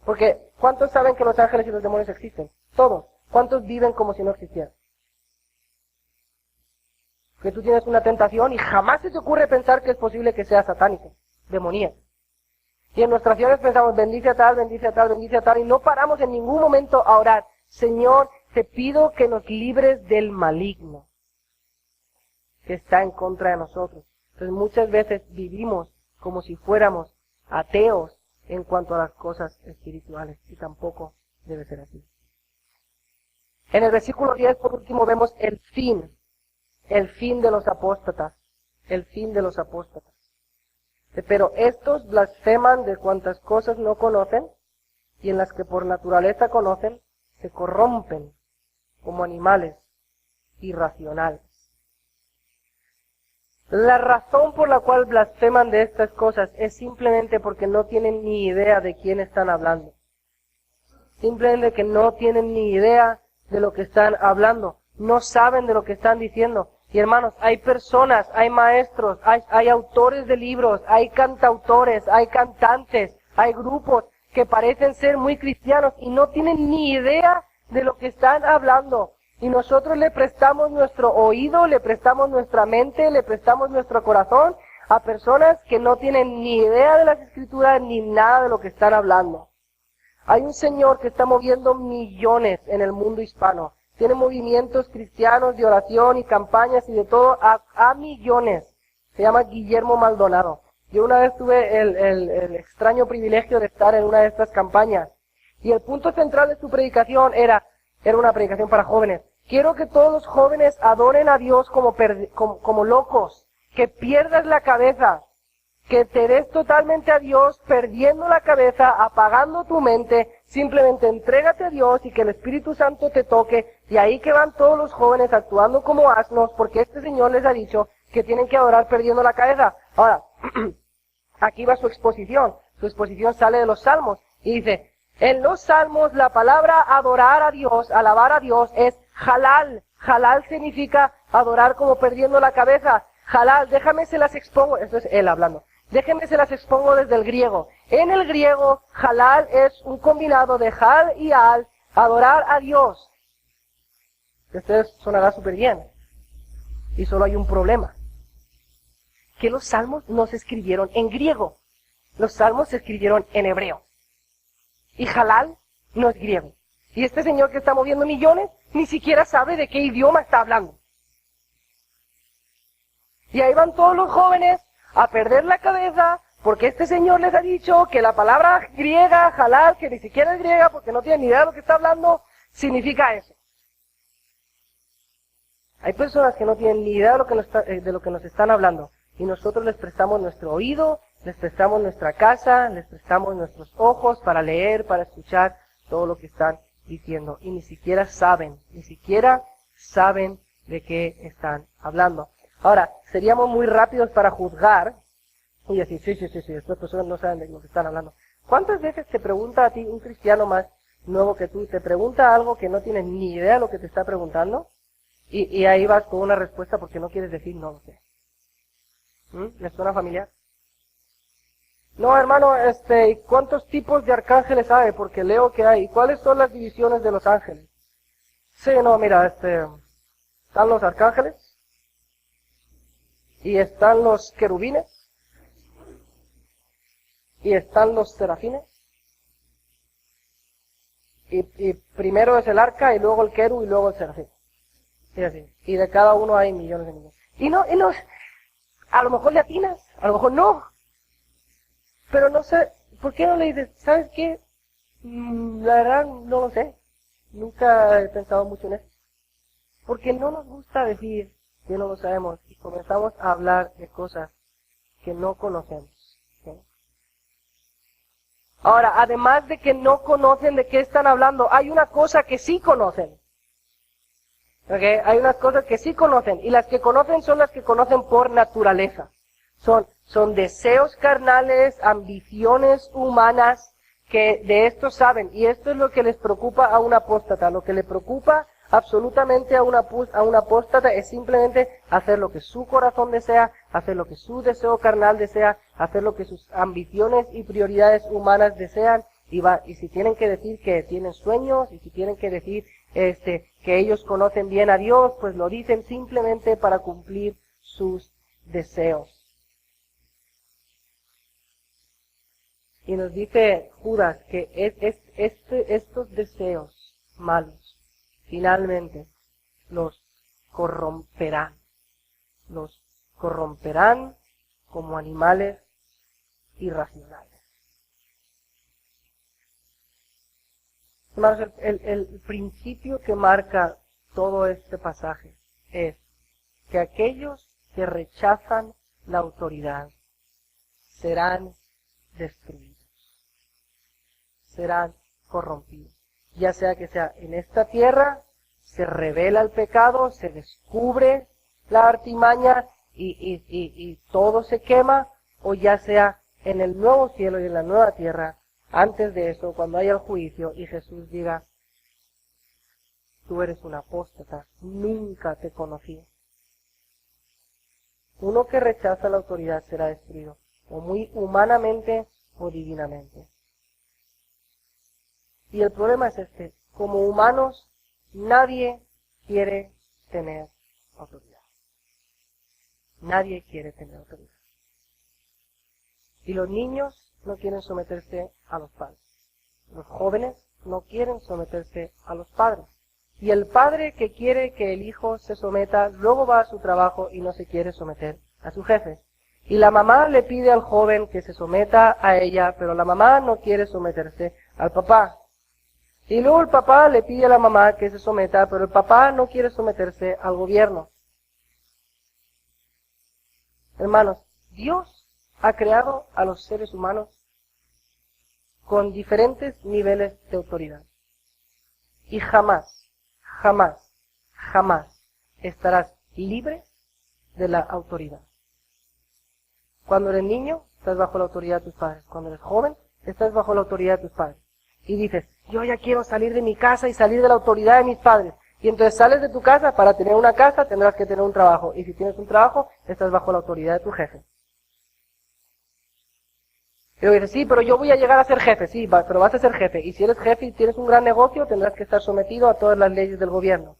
Porque, ¿cuántos saben que los ángeles y los demonios existen? Todos. ¿Cuántos viven como si no existieran? Que tú tienes una tentación y jamás se te ocurre pensar que es posible que sea satánico, demoníaco. Y en nuestras oraciones pensamos, bendice a tal, bendice a tal, bendice a tal, y no paramos en ningún momento a orar. Señor, te pido que nos libres del maligno que está en contra de nosotros. Entonces muchas veces vivimos como si fuéramos ateos en cuanto a las cosas espirituales, y tampoco debe ser así. En el versículo 10, por último, vemos el fin de los apóstatas, el fin de los apóstatas. Pero estos blasfeman de cuantas cosas no conocen, y en las que por naturaleza conocen, se corrompen como animales irracionales. La razón por la cual blasfeman de estas cosas es simplemente porque no tienen ni idea de quién están hablando. Simplemente que no tienen ni idea de lo que están hablando. No saben de lo que están diciendo. Y hermanos, hay personas, hay maestros, hay autores de libros, hay cantautores, hay cantantes, hay grupos que parecen ser muy cristianos y no tienen ni idea de lo que están hablando. Y nosotros le prestamos nuestro oído, le prestamos nuestra mente, le prestamos nuestro corazón a personas que no tienen ni idea de las Escrituras ni nada de lo que están hablando. Hay un señor que está moviendo millones en el mundo hispano. Tiene movimientos cristianos de oración y campañas y de todo a millones. Se llama Guillermo Maldonado. Yo una vez tuve el extraño privilegio de estar en una de estas campañas. Y el punto central de su predicación era una predicación para jóvenes. Quiero que todos los jóvenes adoren a Dios como locos. Que pierdas la cabeza. Que te des totalmente a Dios, perdiendo la cabeza, apagando tu mente, simplemente entrégate a Dios y que el Espíritu Santo te toque, y ahí que van todos los jóvenes actuando como asnos, porque este Señor les ha dicho que tienen que adorar perdiendo la cabeza. Ahora, aquí va su exposición. Su exposición sale de los Salmos, y dice, en los Salmos la palabra adorar a Dios, alabar a Dios, es halal. Halal significa adorar como perdiendo la cabeza. Halal, déjame se las expongo, esto es él hablando. Déjenme se las expongo desde el griego. En el griego, halal es un combinado de hal y al, adorar a Dios. Esto sonará súper bien. Y solo hay un problema. Que los salmos no se escribieron en griego. Los salmos se escribieron en hebreo. Y halal no es griego. Y este señor que está moviendo millones, ni siquiera sabe de qué idioma está hablando. Y ahí van todos los jóvenes a perder la cabeza, porque este señor les ha dicho que la palabra griega, halal, que ni siquiera es griega, porque no tienen ni idea de lo que está hablando, significa eso. Hay personas que no tienen ni idea de lo que nos están hablando, y nosotros les prestamos nuestro oído, les prestamos nuestra casa, les prestamos nuestros ojos para leer, para escuchar todo lo que están diciendo, y ni siquiera saben de qué están hablando. Ahora, seríamos muy rápidos para juzgar y decir, sí, estas personas no saben de lo que están hablando. ¿Cuántas veces te pregunta a ti un cristiano más nuevo que tú, te pregunta algo que no tienes ni idea de lo que te está preguntando? Y ahí vas con una respuesta porque no quieres decir no lo sé. ¿Les suena familiar? No, hermano, ¿cuántos tipos de arcángeles hay? Porque leo que hay. ¿Cuáles son las divisiones de los ángeles? Sí, no, mira, están los arcángeles y están los querubines y están los serafines y primero es el arca y luego el querub y luego el serafín. Y así. Y de cada uno hay millones de millones. Y no, a lo mejor le atinas, a lo mejor no. Pero no sé, ¿por qué no le dices, ¿sabes qué? La verdad no lo sé. Nunca he pensado mucho en eso. Porque no nos gusta decir que no lo sabemos y comenzamos a hablar de cosas que no conocemos. ¿Sí? Ahora, además de que no conocen de qué están hablando, hay una cosa que sí conocen. ¿Okay? Hay unas cosas que sí conocen, y las que conocen son las que conocen por naturaleza. Son deseos carnales, ambiciones humanas, que de esto saben, y esto es lo que les preocupa a un apóstata. Lo que le preocupa absolutamente a un apóstata es simplemente hacer lo que su corazón desea, hacer lo que su deseo carnal desea, hacer lo que sus ambiciones y prioridades humanas desean, y si tienen que decir que tienen sueños, y si tienen que decir que ellos conocen bien a Dios, pues lo dicen simplemente para cumplir sus deseos. Y nos dice Judas que estos deseos malos finalmente los corromperán como animales irracionales. Hermanos, el principio que marca todo este pasaje es que aquellos que rechazan la autoridad serán destruidos, serán corrompidos. Ya sea que sea en esta tierra, se revela el pecado, se descubre la artimaña y todo se quema, o ya sea en el nuevo cielo y en la nueva tierra, antes de eso, cuando haya el juicio y Jesús diga, tú eres un apóstata, nunca te conocí. Uno que rechaza la autoridad será destruido, o muy humanamente o divinamente. Y el problema es como humanos, nadie quiere tener autoridad. Nadie quiere tener autoridad. Y los niños no quieren someterse a los padres. Los jóvenes no quieren someterse a los padres. Y el padre que quiere que el hijo se someta, luego va a su trabajo y no se quiere someter a su jefe. Y la mamá le pide al joven que se someta a ella, pero la mamá no quiere someterse al papá. Y luego el papá le pide a la mamá que se someta, pero el papá no quiere someterse al gobierno. Hermanos, Dios ha creado a los seres humanos con diferentes niveles de autoridad. Y jamás estarás libre de la autoridad. Cuando eres niño, estás bajo la autoridad de tus padres. Cuando eres joven, estás bajo la autoridad de tus padres. Y dices, yo ya quiero salir de mi casa y salir de la autoridad de mis padres. Y entonces sales de tu casa, para tener una casa tendrás que tener un trabajo. Y si tienes un trabajo, estás bajo la autoridad de tu jefe. Y luego dices, sí, pero yo voy a llegar a ser jefe. Sí, pero vas a ser jefe. Y si eres jefe y tienes un gran negocio, tendrás que estar sometido a todas las leyes del gobierno.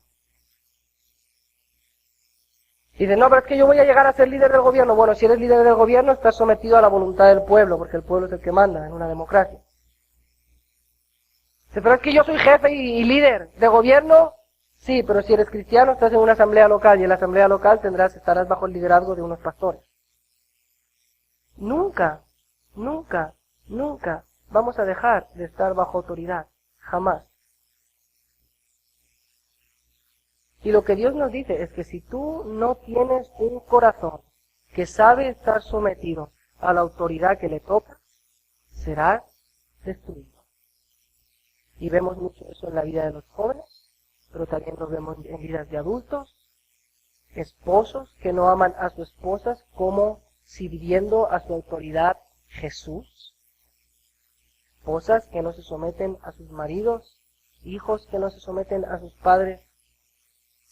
Y dices, no, pero es que yo voy a llegar a ser líder del gobierno. Bueno, si eres líder del gobierno, estás sometido a la voluntad del pueblo, porque el pueblo es el que manda en una democracia. Dice, pero es que yo soy jefe y líder de gobierno. Sí, pero si eres cristiano, estás en una asamblea local, y en la asamblea local estarás bajo el liderazgo de unos pastores. Nunca vamos a dejar de estar bajo autoridad. Jamás. Y lo que Dios nos dice es que si tú no tienes un corazón que sabe estar sometido a la autoridad que le toca, serás destruido. Y vemos mucho eso en la vida de los jóvenes, pero también lo vemos en vidas de adultos, esposos que no aman a sus esposas como sirviendo a su autoridad Jesús, esposas que no se someten a sus maridos, hijos que no se someten a sus padres,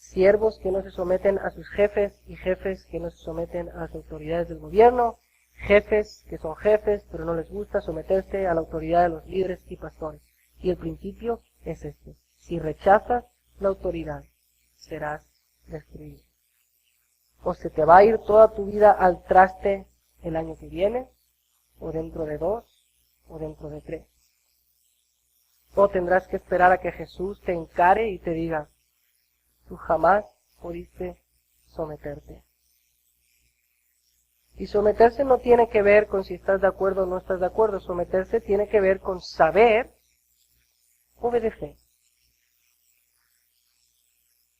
siervos que no se someten a sus jefes y jefes que no se someten a las autoridades del gobierno, jefes que son jefes pero no les gusta someterse a la autoridad de los líderes y pastores. Y el principio es este: si rechazas la autoridad, serás destruido. O se te va a ir toda tu vida al traste el año que viene, o dentro de 2, o dentro de 3. O tendrás que esperar a que Jesús te encare y te diga: tú jamás pudiste someterte. Y someterse no tiene que ver con si estás de acuerdo o no estás de acuerdo. Someterse tiene que ver con saber obedecer.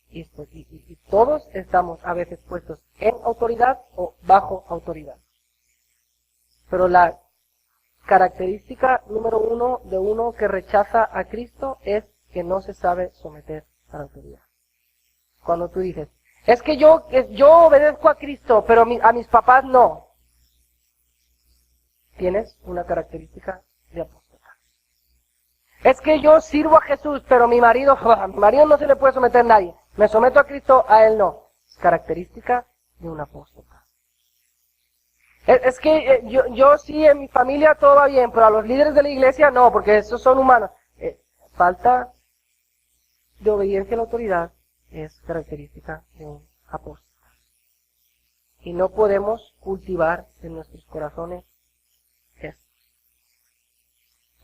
Y todos estamos a veces puestos en autoridad o bajo autoridad. Pero la característica número 1 de uno que rechaza a Cristo es que no se sabe someter a la autoridad. Cuando tú dices: es que yo obedezco a Cristo, pero a mis papás no. Tienes una característica de apóstata. Es que yo sirvo a Jesús, pero a mi marido no se le puede someter a nadie. Me someto a Cristo, a él no. Es característica de un apóstata. Es que yo sí, en mi familia todo va bien, pero a los líderes de la iglesia no, porque esos son humanos. Falta de obediencia a la autoridad es característica de un apóstata. Y no podemos cultivar en nuestros corazones esto.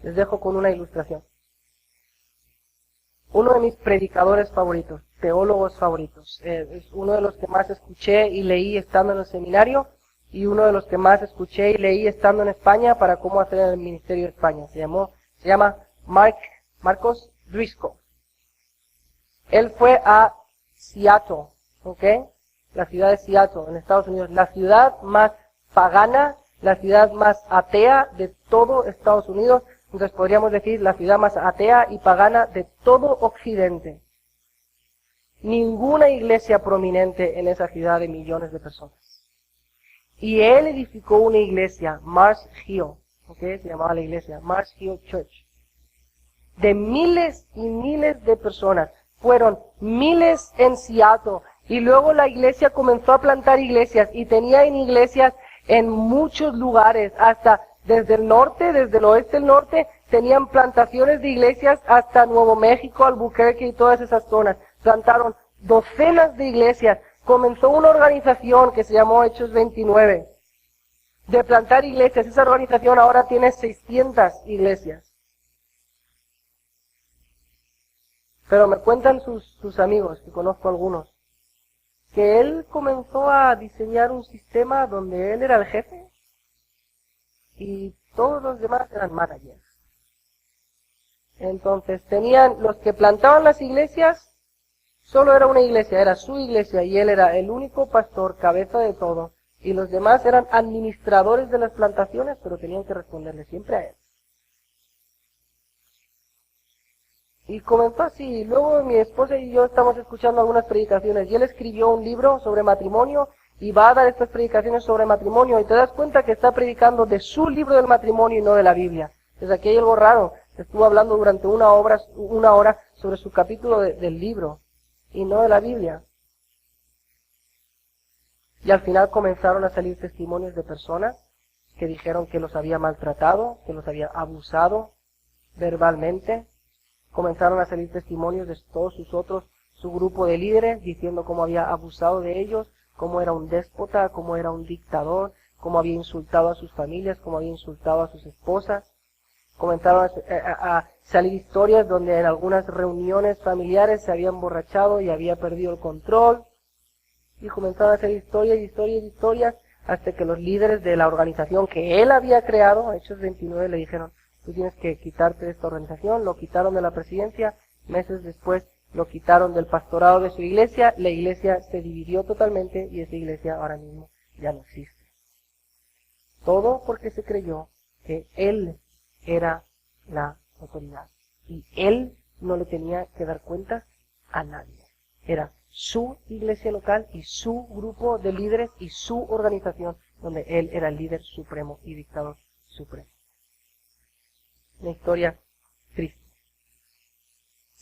Les dejo con una ilustración. Uno de mis predicadores favoritos, teólogos favoritos, es uno de los que más escuché y leí estando en el seminario, y uno de los que más escuché y leí estando en España para cómo hacer el ministerio de España. Se llama Marcos Driscoll. Él fue a Seattle, ¿ok? La ciudad de Seattle, en Estados Unidos, la ciudad más pagana, la ciudad más atea de todo Estados Unidos. Entonces podríamos decir la ciudad más atea y pagana de todo Occidente. Ninguna iglesia prominente en esa ciudad de millones de personas. Y él edificó una iglesia, Mars Hill, ¿ok? Se llamaba la iglesia, Mars Hill Church. De miles y miles de personas. Fueron miles en Seattle. Y luego la iglesia comenzó a plantar iglesias. Y tenían iglesias en muchos lugares, hasta desde el norte, desde el oeste del norte, tenían plantaciones de iglesias hasta Nuevo México, Albuquerque y todas esas zonas. Plantaron docenas de iglesias. Comenzó una organización que se llamó Hechos 29, de plantar iglesias. Esa organización ahora tiene 600 iglesias. Pero me cuentan sus amigos, que conozco algunos, que él comenzó a diseñar un sistema donde él era el jefe y todos los demás eran managers. Entonces tenían los que plantaban las iglesias, solo era una iglesia, era su iglesia y él era el único pastor, cabeza de todo, y los demás eran administradores de las plantaciones, pero tenían que responderle siempre a él. Y comenzó así. Luego mi esposa y yo estamos escuchando algunas predicaciones y él escribió un libro sobre matrimonio y va a dar estas predicaciones sobre matrimonio y te das cuenta que está predicando de su libro del matrimonio y no de la Biblia. Entonces aquí hay algo raro. Estuvo hablando durante una hora sobre su capítulo del libro y no de la Biblia. Y al final comenzaron a salir testimonios de personas que dijeron que los había maltratado, que los había abusado verbalmente. Comenzaron a salir testimonios de todos su grupo de líderes, diciendo cómo había abusado de ellos, cómo era un déspota, cómo era un dictador, cómo había insultado a sus familias, cómo había insultado a sus esposas. Comenzaron a salir historias donde en algunas reuniones familiares se había emborrachado y había perdido el control. Y comenzaron a hacer historias, hasta que los líderes de la organización que él había creado, Hechos 29, le dijeron: tú tienes que quitarte de esta organización. Lo quitaron de la presidencia, meses después lo quitaron del pastorado de su iglesia, la iglesia se dividió totalmente y esa iglesia ahora mismo ya no existe. Todo porque se creyó que él era la autoridad y él no le tenía que dar cuentas a nadie. Era su iglesia local y su grupo de líderes y su organización donde él era el líder supremo y dictador supremo. Una historia triste.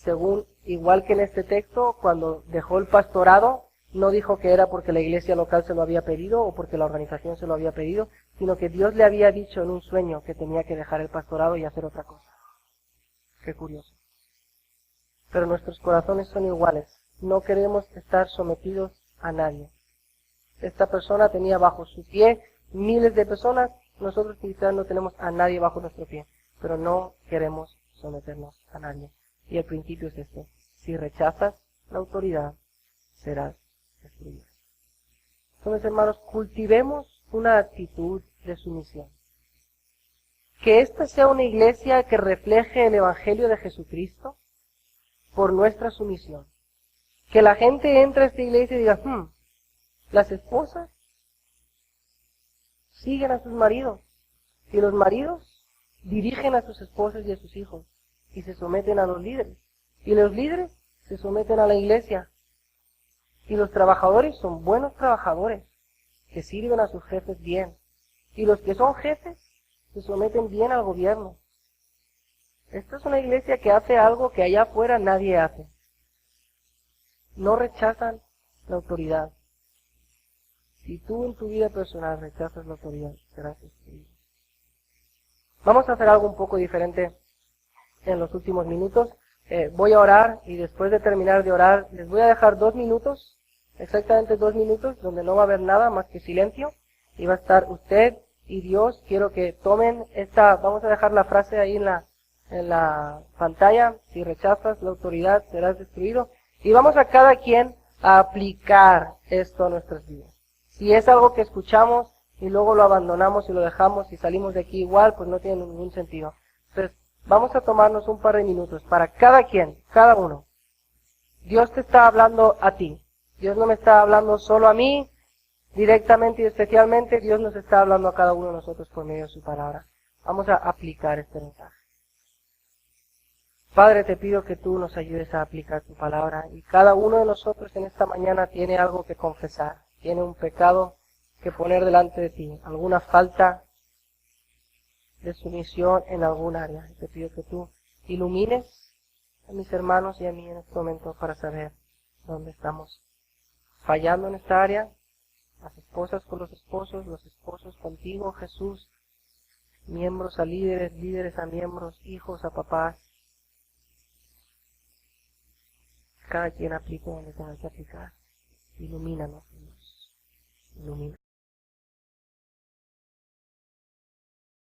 según, igual que en este texto, cuando dejó el pastorado, no dijo que era porque la iglesia local se lo había pedido o porque la organización se lo había pedido, sino que Dios le había dicho en un sueño que tenía que dejar el pastorado y hacer otra cosa. Qué curioso. Pero nuestros corazones son iguales. No queremos estar sometidos a nadie. Esta persona tenía bajo su pie miles de personas. Nosotros quizás no tenemos a nadie bajo nuestro pie, pero no queremos someternos a nadie. Y el principio es este: si rechazas la autoridad, serás destruido. Entonces, hermanos, cultivemos una actitud de sumisión. Que esta sea una iglesia que refleje el Evangelio de Jesucristo por nuestra sumisión. Que la gente entre a esta iglesia y diga, las esposas siguen a sus maridos y los maridos dirigen a sus esposas y a sus hijos y se someten a los líderes. Y los líderes se someten a la iglesia. Y los trabajadores son buenos trabajadores que sirven a sus jefes bien. Y los que son jefes se someten bien al gobierno. Esta es una iglesia que hace algo que allá afuera nadie hace. No rechazan la autoridad. Si tú en tu vida personal rechazas la autoridad, serás destruido. Vamos a hacer algo un poco diferente en los últimos minutos. Voy a orar y después de terminar de orar, les voy a dejar 2 minutos, exactamente 2 minutos, donde no va a haber nada más que silencio. Y va a estar usted y Dios. Quiero que tomen vamos a dejar la frase ahí en la pantalla: si rechazas la autoridad, serás destruido. Y vamos a cada quien a aplicar esto a nuestras vidas. Si es algo que escuchamos y luego lo abandonamos y lo dejamos y salimos de aquí igual, pues no tiene ningún sentido. Entonces, vamos a tomarnos un par de minutos para cada quien, cada uno. Dios te está hablando a ti. Dios no me está hablando solo a mí, directamente y especialmente. Dios nos está hablando a cada uno de nosotros por medio de su palabra. Vamos a aplicar este mensaje. Padre, te pido que tú nos ayudes a aplicar tu palabra, y cada uno de nosotros en esta mañana tiene algo que confesar, tiene un pecado que poner delante de ti, alguna falta de sumisión en algún área. Te pido que tú ilumines a mis hermanos y a mí en este momento para saber dónde estamos fallando en esta área, las esposas con los esposos contigo, Jesús, miembros a líderes, líderes a miembros, hijos a papás. Cada quien aplica donde tenga que aplicar. Ilumínanos, Dios. Ilumínanos.